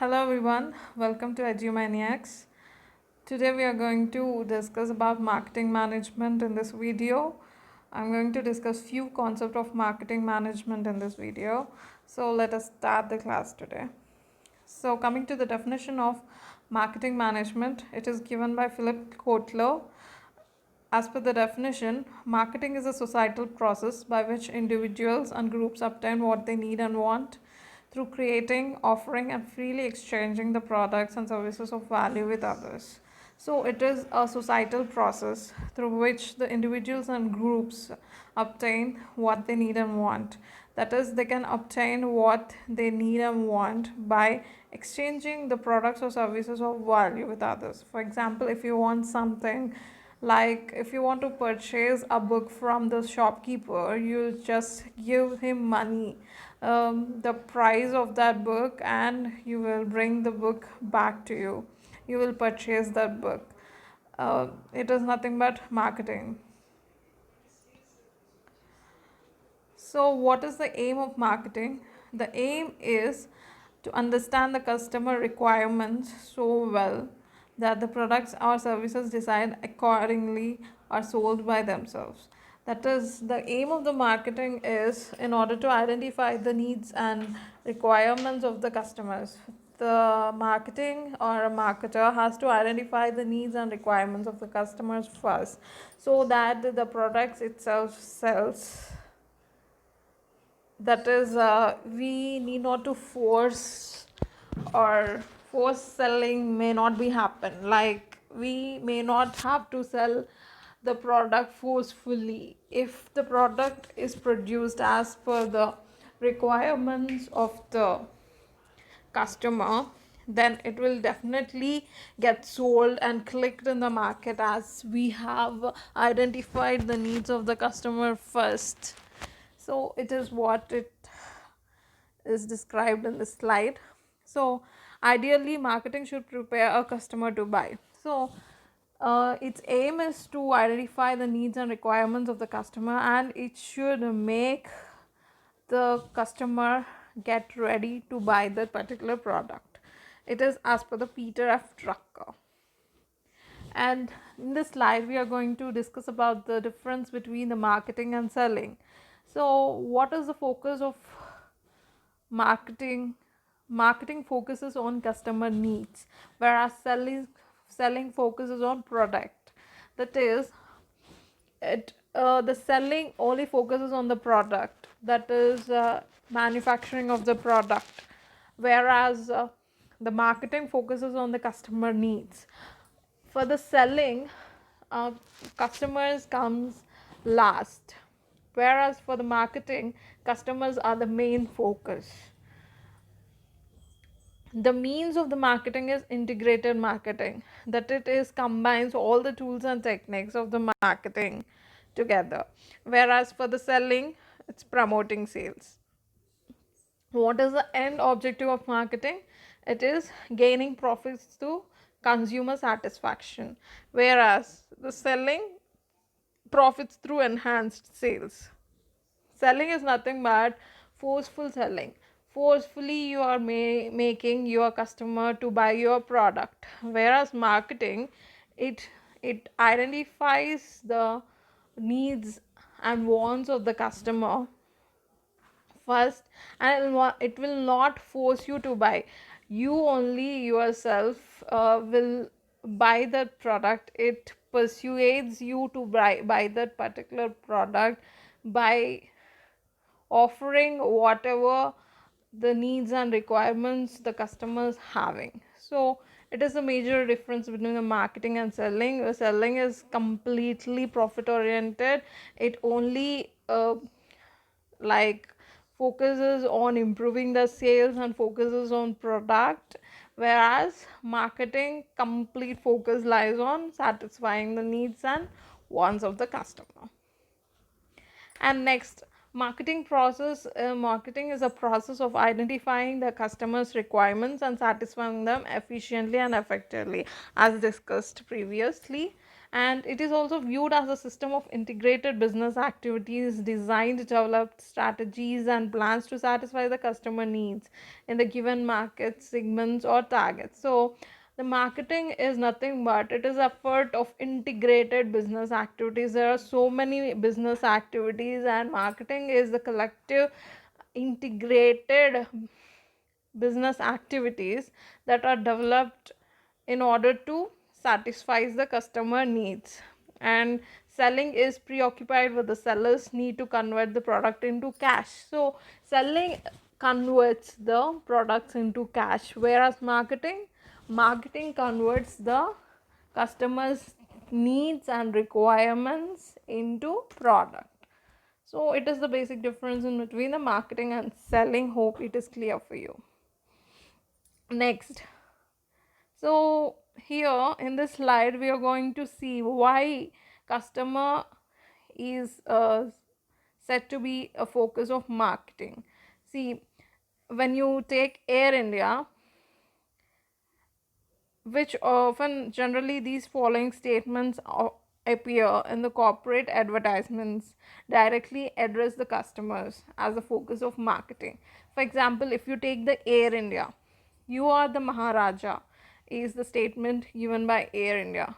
Hello everyone, welcome to EduManiacs. Today we are going to discuss about marketing management in this video. I'm going to discuss few concepts of marketing management in this video. So let us start the class today. So coming to the definition of marketing management, it is given by Philip Kotler. As per the definition, marketing is a societal process by which individuals and groups obtain what they need and want through creating, offering, and freely exchanging the products and services of value with others. So, it is a societal process through which the individuals and groups obtain what they need and want. That is, they can obtain what they need and want by exchanging the products or services of value with others. For example, if you want something like if you want to purchase a book from the shopkeeper, you just give him money, the price of that book, and you will bring the book back to you. You will purchase that book. It is nothing but marketing. So, what is the aim of marketing? The aim is to understand the customer requirements so well that the products or services designed accordingly are sold by themselves. That is, the aim of the marketing is in order to identify the needs and requirements of the customers. The marketing or a marketer has to identify the needs and requirements of the customers first so that the products itself sells. That is, we need not to force, or force selling may not be happen, like we may not have to sell the product forcefully. If the product is produced as per the requirements of the customer, then it will definitely get sold and clicked in the market, as we have identified the needs of the customer first. So it is what it is described in this slide. So ideally, marketing should prepare a customer to buy. So its aim is to identify the needs and requirements of the customer, and it should make the customer get ready to buy that particular product. It is as per the Peter F. Drucker. And in this slide, we are going to discuss about the difference between the marketing and selling. So what is the focus of marketing? Marketing focuses on customer needs, whereas selling focuses on product. That is, the selling only focuses on the product, that is, manufacturing of the product, whereas the marketing focuses on the customer needs. For the selling, customers comes last, whereas for the marketing, customers are the main focus. The means of the marketing is integrated marketing, that it is combines all the tools and techniques of the marketing together, whereas for the selling, it's promoting sales. What is the end objective of marketing? It is gaining profits through consumer satisfaction, whereas the selling profits through enhanced sales. Selling is nothing but forceful selling. Forcefully, you are making your customer to buy your product, whereas marketing, it identifies the needs and wants of the customer first, and it will not force you to buy. You only yourself will buy that product. It persuades you to buy that particular product by offering whatever the needs and requirements the customers having. So it is a major difference between the marketing and selling. Selling is completely profit oriented. It only like focuses on improving the sales and focuses on product, whereas marketing complete focus lies on satisfying the needs and wants of the customer. And next, marketing is a process of identifying the customer's requirements and satisfying them efficiently and effectively, as discussed previously. And it is also viewed as a system of integrated business activities designed to develop strategies and plans to satisfy the customer needs in the given market segments or targets. So the marketing is nothing but it is effort of integrated business activities. There are so many business activities, and marketing is the collective integrated business activities that are developed in order to satisfy the customer needs. And selling is preoccupied with the seller's need to convert the product into cash. So selling converts the products into cash, whereas marketing converts the customers needs and requirements into product. So it is the basic difference in between the marketing and selling. Hope it is clear for you. Next, so here in this slide we are going to see why customer is said to be a focus of marketing. See, when you take Air India, which often generally these following statements appear in the corporate advertisements, directly address the customers as the focus of marketing. For example, if you take the Air India, you are the Maharaja is the statement given by Air India.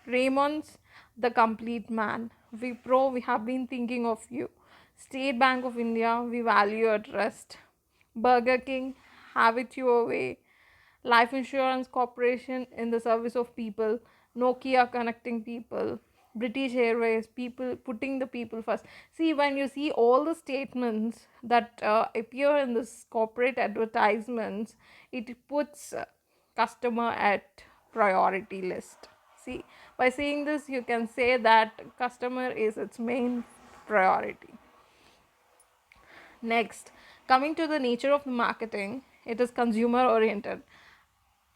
Raymond's the complete man. Wipro, we have been thinking of you. State Bank of India, we value your trust. Burger King, have it your way. Life Insurance Corporation, in the service of people. Nokia, connecting people. British Airways, people putting the people first. See, when you see all the statements that appear in this corporate advertisements, it puts customer at priority list. See, by saying this, you can say that customer is its main priority. Next, coming to the nature of the marketing, it is consumer oriented.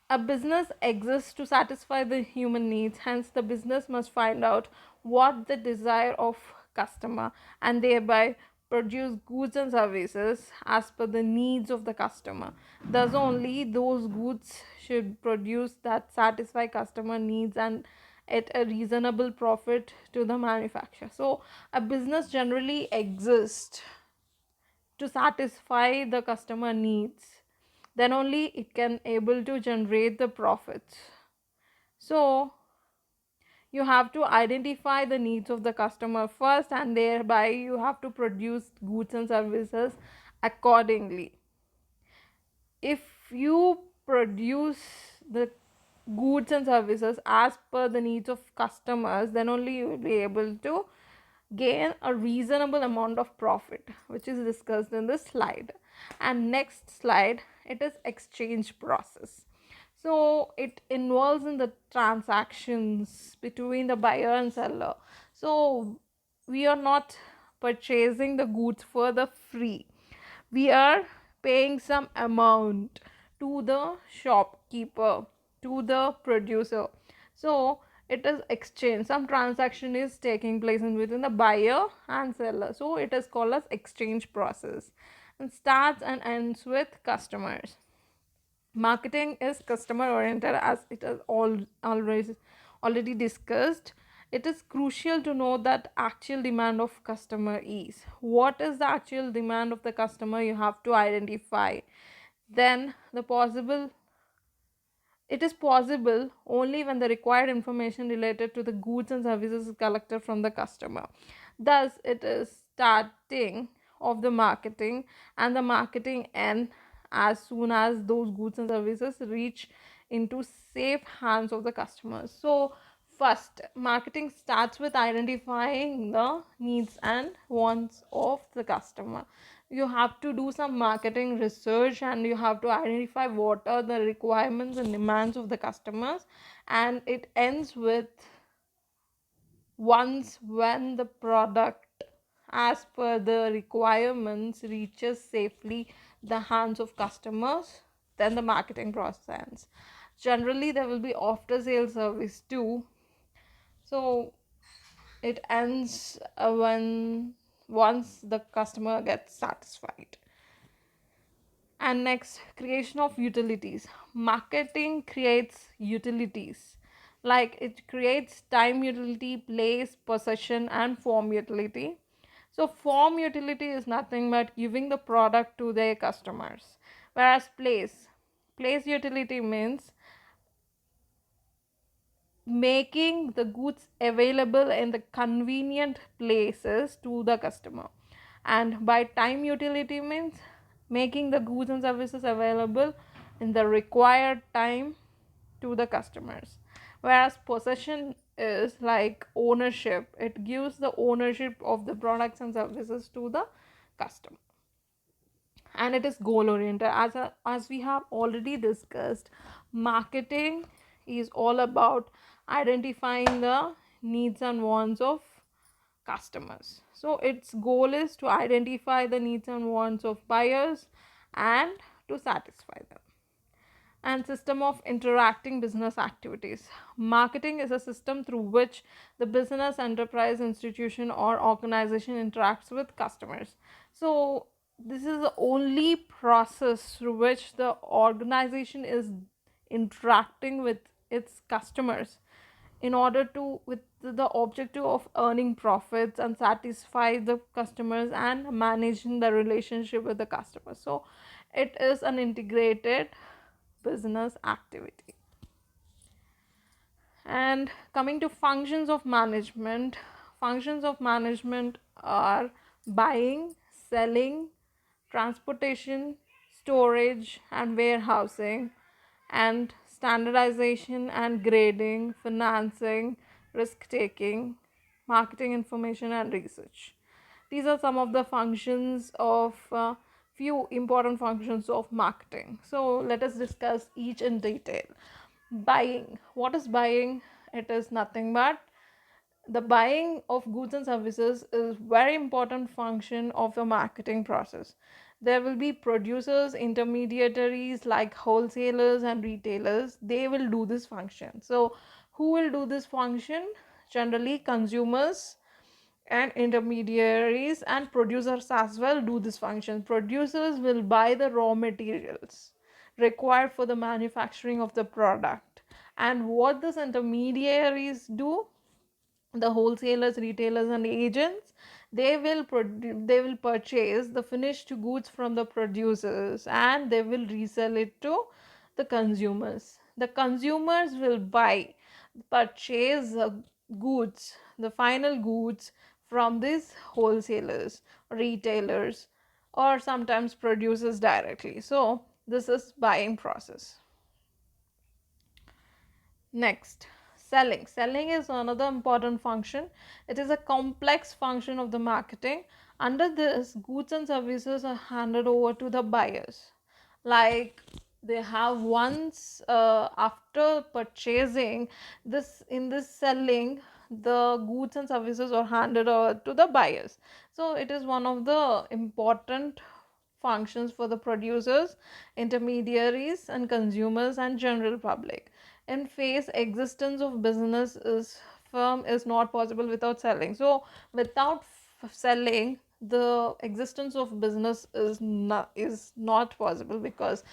A business exists to satisfy the human needs, hence the business must find out what the desire of customer and thereby produce goods and services as per the needs of the customer. Thus only those goods should produce that satisfy customer needs and at a reasonable profit to the manufacturer. So a business generally exists to satisfy the customer needs, then only it can able to generate the profits. So you have to identify the needs of the customer first, and thereby you have to produce goods and services accordingly. If you produce the goods and services as per the needs of customers, then only you will be able to gain a reasonable amount of profit, which is discussed in this slide. And next slide, it is exchange process. So it involves in the transactions between the buyer and seller. So we are not purchasing the goods for the free, we are paying some amount to the shopkeeper, to the producer. So it is exchange, some transaction is taking place in between the buyer and seller, so it is called as exchange process, and starts and ends with customers. Marketing is customer oriented, as it is already discussed. It is crucial to know that actual demand of customer is. What is the actual demand of the customer? You have to identify. Then the possible it is possible only when the required information related to the goods and services is collected from the customer. Thus, it is starting of the marketing, and the marketing end as soon as those goods and services reach into safe hands of the customers. So, first, marketing starts with identifying the needs and wants of the customer. You have to do some marketing research, and you have to identify what are the requirements and demands of the customers, and it ends with once when the product as per the requirements reaches safely the hands of customers, then the marketing process ends. Generally there will be after sale service too, so it ends when once the customer gets satisfied. And next, creation of utilities. Marketing creates utilities. Like it creates time utility, place, possession, and form utility. So form utility is nothing but giving the product to their customers, whereas place utility means making the goods available in the convenient places to the customer. And by time utility means making the goods and services available in the required time to the customers. Whereas possession is like ownership, it gives the ownership of the products and services to the customer. And it is goal oriented, as we have already discussed. Marketing is all about identifying the needs and wants of customers. So its goal is to identify the needs and wants of buyers and to satisfy them. And system of interacting business activities. Marketing is a system through which the business, enterprise, institution, or organization interacts with customers. So this is the only process through which the organization is interacting with its customers in order to, with the objective of earning profits and satisfy the customers and managing the relationship with the customers. So it is an integrated business activity. And coming to functions of management are buying, selling, transportation, storage and warehousing, and standardization and grading, financing, risk taking, marketing information and research. These are some of the functions of few important functions of marketing. So let us discuss each in detail. Buying. What is buying? It is nothing but the buying of goods and services is very important function of the marketing process. There will be producers, intermediaries like wholesalers and retailers. They will do this function. So who will do this function? Generally consumers and intermediaries and producers as well do this function. Producers will buy the raw materials required for the manufacturing of the product, and what these intermediaries do, the wholesalers, retailers and agents, they will purchase the finished goods from the producers and they will resell it to the consumers. The consumers will purchase goods, the final goods, from these wholesalers, retailers, or sometimes producers directly. So this is buying process. Next, selling. Selling is another important function. It is a complex function of the marketing. Under this, goods and services are handed over to the buyers. Like they have once after purchasing this, in this selling, the goods and services are handed over to the buyers. So it is one of the important functions for the producers, intermediaries and consumers and general public. In phase, existence of business is firm is not possible without selling. So without selling, the existence of business is not possible, because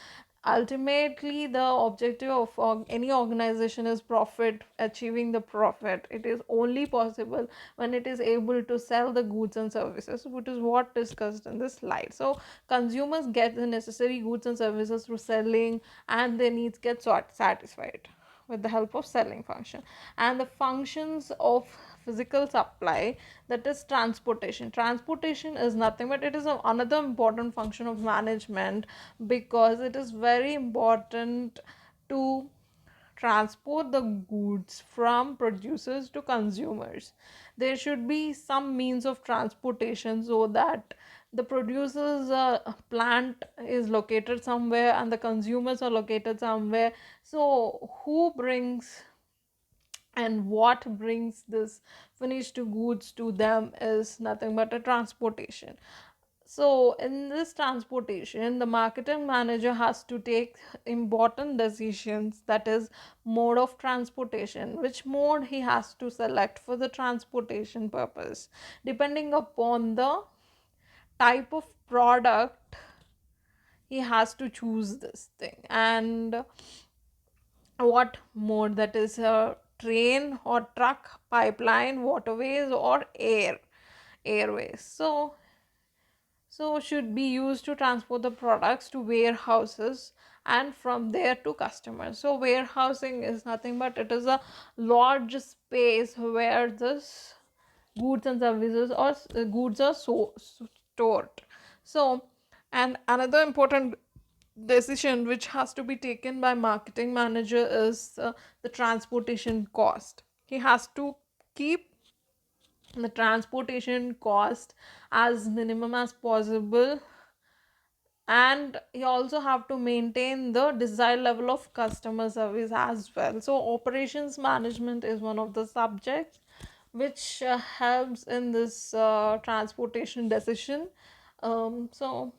ultimately the objective of any organization is profit, achieving the profit. It is only possible when it is able to sell the goods and services, which is what discussed in this slide. So consumers get the necessary goods and services through selling, and their needs get satisfied with the help of selling function. And the functions of physical supply, that is transportation is nothing but it is another important function of management, because it is very important to transport the goods from producers to consumers. There should be some means of transportation, so that the producers plant is located somewhere and the consumers are located somewhere. So who brings and what brings this finished goods to them is nothing but a transportation. So in this transportation, the marketing manager has to take important decisions, that is mode of transportation, which mode he has to select for the transportation purpose. Depending upon the type of product, he has to choose this thing. And what mode, that is train or truck, pipeline, waterways, or airways. So should be used to transport the products to warehouses and from there to customers. So warehousing is nothing but it is a large space where this goods and services or goods are stored. So, and another important decision which has to be taken by marketing manager is the transportation cost. He has to keep the transportation cost as minimum as possible, and you also have to maintain the desired level of customer service as well. So operations management is one of the subjects which helps in this transportation decision. So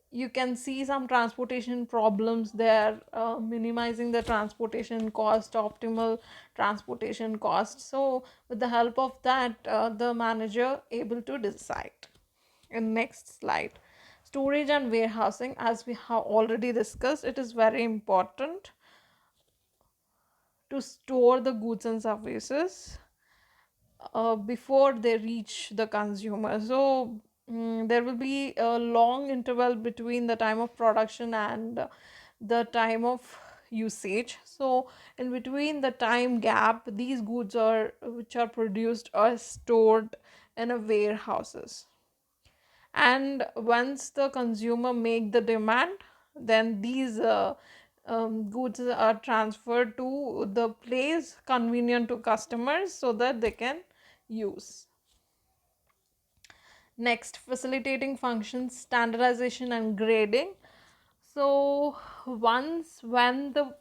you can see some transportation problems there, minimizing the transportation cost, optimal transportation cost. So with the help of that, the manager able to decide. In next slide, storage and warehousing, as we have already discussed, it is very important to store the goods and services before they reach the consumer. So there will be a long interval between the time of production and the time of usage. So in between the time gap, these goods are which are produced are stored in a warehouses, and once the consumer make the demand, then these goods are transferred to the place convenient to customers so that they can use. Next, facilitating functions, standardization and grading. So once when the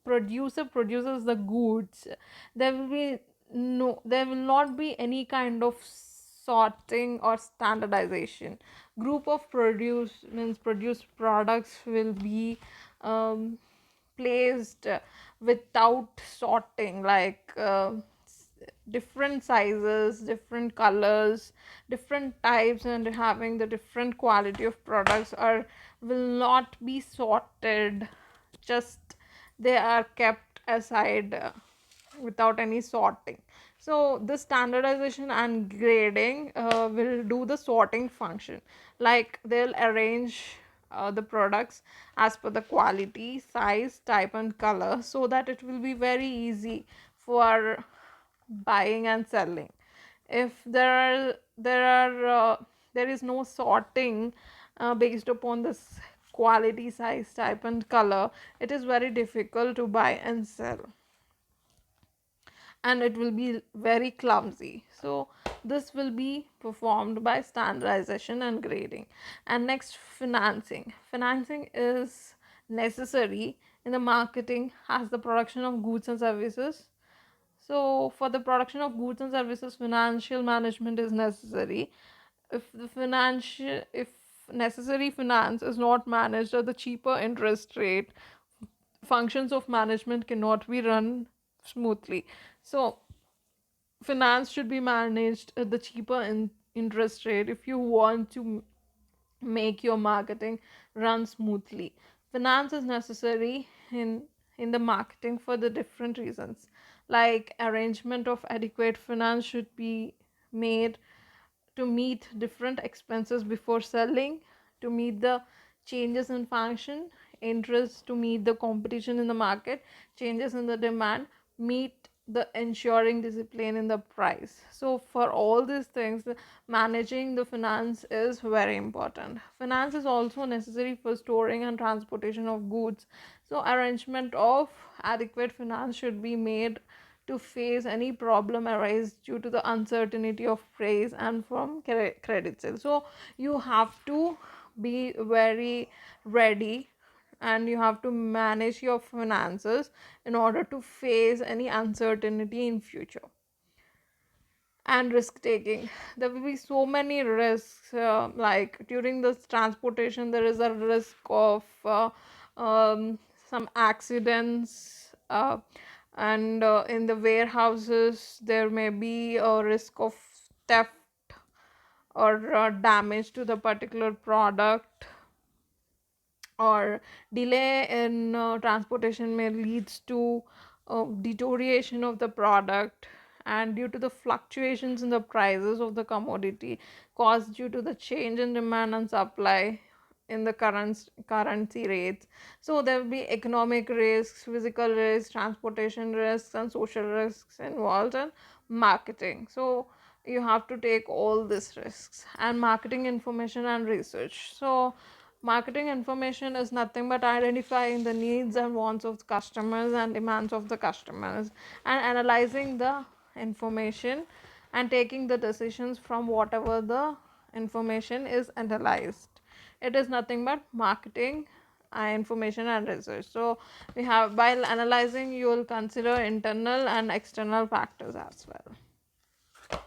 producer produces the goods, there will not be any kind of sorting or standardization. Group of produced products will be um, placed without sorting, like different sizes, different colors, different types, and having the different quality of products are will not be sorted, just they are kept aside without any sorting. So the standardization and grading will do the sorting function, like they'll arrange the products as per the quality, size, type and color, so that it will be very easy for buying and selling. If there is no sorting based upon this quality, size, type and color, it is very difficult to buy and sell, and it will be very clumsy. So this will be performed by standardization and grading. And next, financing is necessary in the marketing as the production of goods and services. So for the production of goods and services, financial management is necessary. If necessary finance is not managed at the cheaper interest rate, functions of management cannot be run smoothly. So finance should be managed at the cheaper interest rate if you want to make your marketing run smoothly. Finance is necessary in the marketing for the different reasons, like arrangement of adequate finance should be made to meet different expenses before selling, to meet the changes in function, interest to meet the competition in the market, changes in the demand, meet the ensuring discipline in the price. So for all these things, managing the finance is very important. Finance is also necessary for storing and transportation of goods. So arrangement of adequate finance should be made to face any problem arise due to the uncertainty of price and from credit sale. So you have to be very ready, and you have to manage your finances in order to face any uncertainty in future. And risk taking, there will be so many risks, like during this transportation there is a risk of some accidents, and in the warehouses there may be a risk of theft or damage to the particular product, or delay in transportation may leads to deterioration of the product, and due to the fluctuations in the prices of the commodity caused due to the change in demand and supply in the currency rates. So there will be economic risks, physical risks, transportation risks, and social risks involved in marketing. So you have to take all these risks. And marketing information and research. So marketing information is nothing but identifying the needs and wants of the customers and demands of the customers, and analyzing the information and taking the decisions from whatever the information is analyzed. It is nothing but marketing, information and research. So we have, while analyzing, you will consider internal and external factors as well.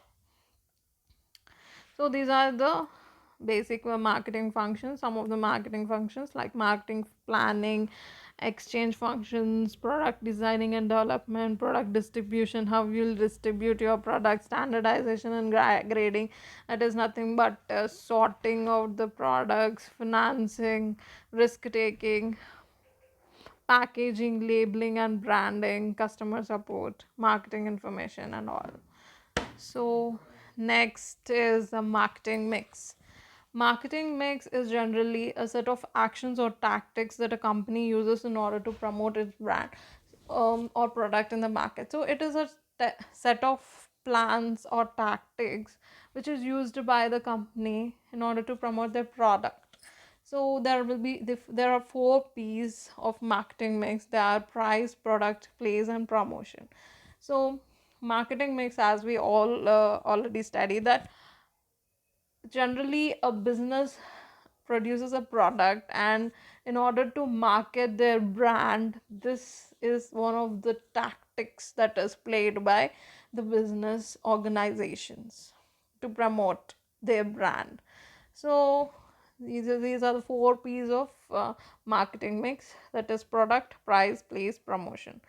So these are the basic marketing functions. Some of the marketing functions like marketing planning, exchange functions, product designing and development, product distribution, how you'll distribute your product, standardization and grading. That is nothing but sorting out the products, financing, risk taking, packaging, labeling and branding, customer support, marketing information and all. So next is the marketing mix. Marketing mix is generally a set of actions or tactics that a company uses in order to promote its brand or product in the market. So it is a set of plans or tactics which is used by the company in order to promote their product. So there are four P's of marketing mix. They are price, product, place, and promotion. So marketing mix, as we all already studied, that generally a business produces a product, and in order to market their brand, this is one of the tactics that is played by the business organizations to promote their brand. So these are the four P's of marketing mix, that is product, price, place, promotion.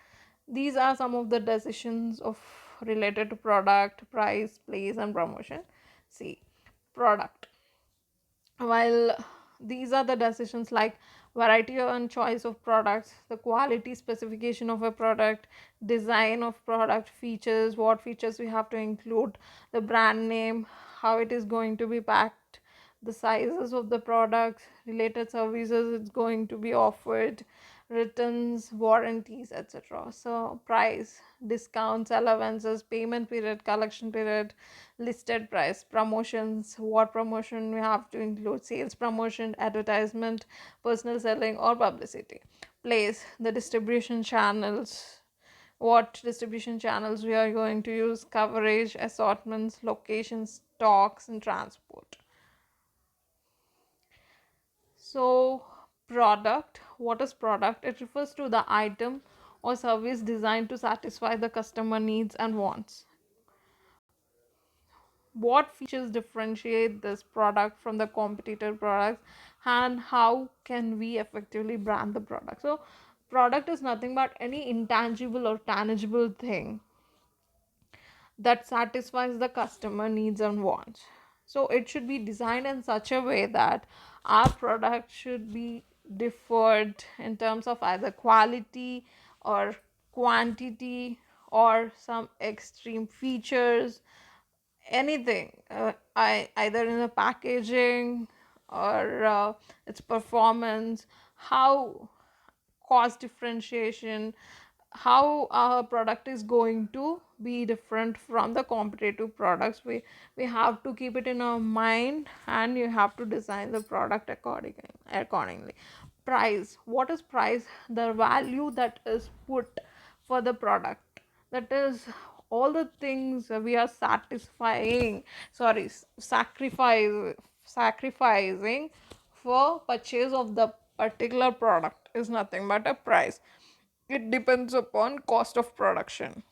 These are some of the decisions of related to product, price, place, and promotion. See, product, while these are the decisions like variety and choice of products, the quality specification of a product, design of product, features, what features we have to include, the brand name, how it is going to be packed, the sizes of the products, related services it's going to be offered, returns, warranties, etc. So price, discounts, allowances, payment period, collection period, listed price, promotions, what promotion we have to include, sales promotion, advertisement, personal selling or publicity. Place, the distribution channels, what distribution channels we are going to use, coverage, assortments, locations, stocks and transport. So product, what is product? It refers to the item or service designed to satisfy the customer needs and wants. What features differentiate this product from the competitor products, and how can we effectively brand the product? So product is nothing but any intangible or tangible thing that satisfies the customer needs and wants. So it should be designed in such a way that our product should be differed in terms of either quality or quantity or some extreme features, anything, either in the packaging or its performance, how cost differentiation, how our product is going to be different from the competitive products. We have to keep it in our mind, and you have to design the product accordingly. Price, what is price? The value that is put for the product, that is all the things we are sacrificing for purchase of the particular product is nothing but a price. It depends upon cost of production,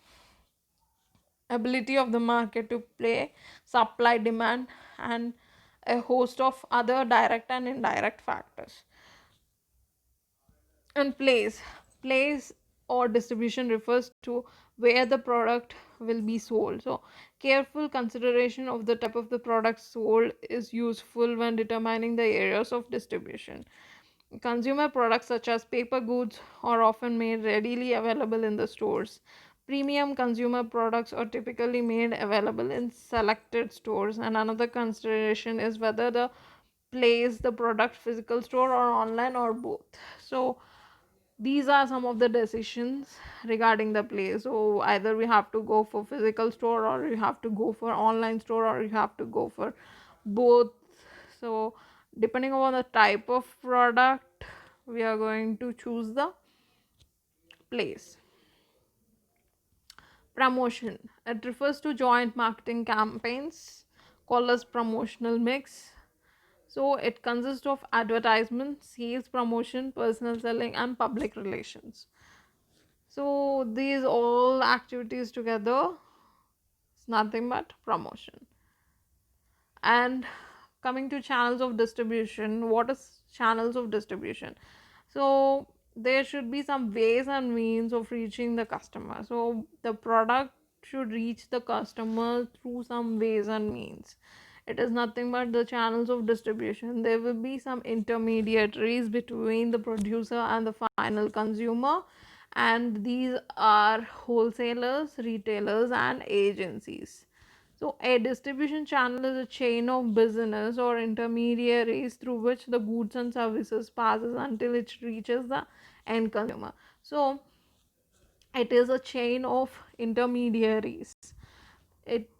ability of the market to play, supply, demand, and a host of other direct and indirect factors. And place or distribution refers to where the product will be sold. So careful consideration of the type of the product sold is useful when determining the areas of distribution. Consumer products such as paper goods are often made readily available in the stores. Premium consumer products are typically made available in selected stores. And another consideration is whether the place the product physical store or online or both. So these are some of the decisions regarding the place. So either we have to go for physical store, or you have to go for online store, or you have to go for both. So depending on the type of product, we are going to choose the place. Promotion, it refers to joint marketing campaigns called as promotional mix. So it consists of advertisement, sales promotion, personal selling, and public relations. So these all activities together is nothing but promotion. And coming to channels of distribution, what is channels of distribution? So there should be some ways and means of reaching the customer. So the product should reach the customer through some ways and means. It is nothing but the channels of distribution. There will be some intermediaries between the producer and the final consumer, and these are wholesalers, retailers, and agencies. So a distribution channel is a chain of business or intermediaries through which the goods and services passes until it reaches the end consumer. So it is a chain of intermediaries, it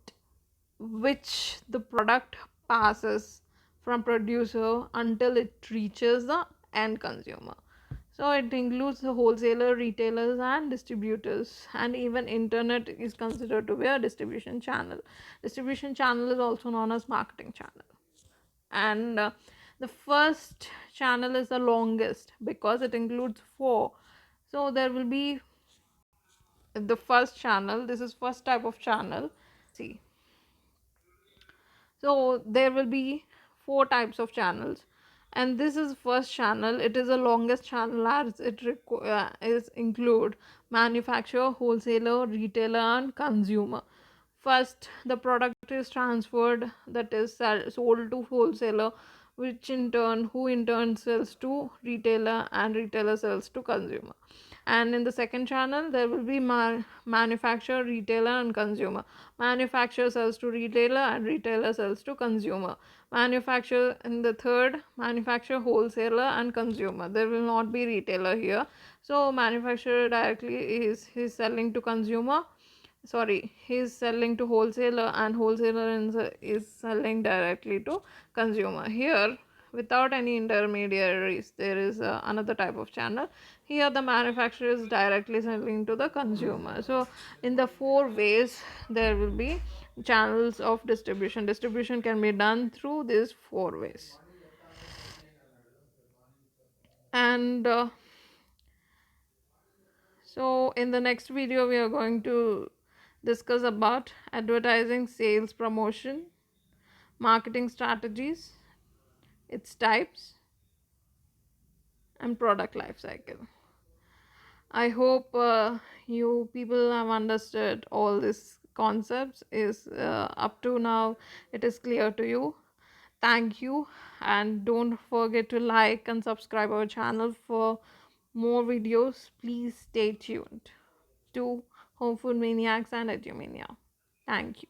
which the product passes from producer until it reaches the end consumer. So it includes the wholesaler, retailers, and distributors, and even internet is considered to be a distribution channel. Distribution channel is also known as marketing channel. And the first channel is the longest because it includes four. So there will be the first channel, this is first type of channel. See, so there will be four types of channels, and this is first channel. It is the longest channel as it is include manufacturer, wholesaler, retailer, and consumer. First, the product is transferred, that is sold to wholesaler, which in turn who in turn sells to retailer, and retailer sells to consumer. And in the second channel there will be manufacturer, retailer, and consumer. Manufacturer sells to retailer, and retailer sells to consumer. Manufacturer in the third, manufacturer, wholesaler, and consumer. There will not be retailer here. So manufacturer directly is selling to consumer, sorry, he's selling to wholesaler, and wholesaler is selling directly to consumer. Here without any intermediaries, there is another type of channel. Here the manufacturer is directly selling to the consumer. So in the four ways there will be channels of distribution. Distribution can be done through these four ways. And so in the next video we are going to discuss about advertising, sales promotion, marketing strategies, its types, and product life cycle. I hope you people have understood all these concepts. Is up to now it is clear to you. Thank you, and don't forget to like and subscribe our channel for more videos. Please stay tuned to Home Food Maniacs and Edumania. Thank you.